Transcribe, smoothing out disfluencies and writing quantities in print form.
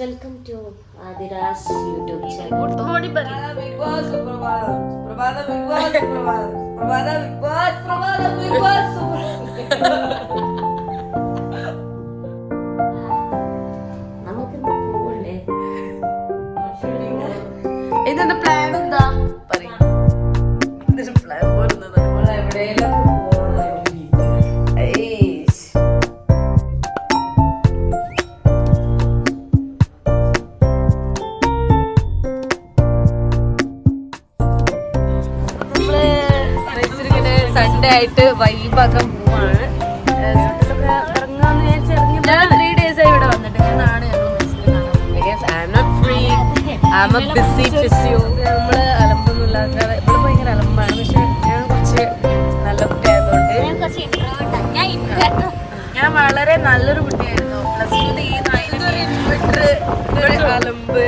Welcome to Adiras YouTube channel. Good morning big boss സുപ്രഭാതം പ്രഭാത big boss സുപ്രഭാതം പ്രഭാത ബിഗ് ബോസ് പ്രഭാത ബിഗ് ബോസ് നമുക്ക് പോകണ്ടേ? ഇതിന്റെ പ്ലാൻ എന്താ പറയും? ഇതിന്റെ പ്ലാൻ പോരുന്നത് എവിടെയെല്ലാം സൺഡേ ആയിട്ട് വൈബാക്കാൻ പോവാണ്. ഇറങ്ങാന്ന് ഞാൻ 3 days ആയി ഇവിടെ വന്നിട്ട്. ഞാനാണ് നമ്മള് അലമ്പൊന്നും ഇല്ലാത്ത ഇവിടെ ഭയങ്കര അലമ്പാണ്. പക്ഷെ ഞാൻ കുറച്ച് നല്ല കുട്ടിയായതുകൊണ്ട് ഞാൻ വളരെ നല്ലൊരു കുട്ടിയായിരുന്നു. Plus two inverter അലമ്പ്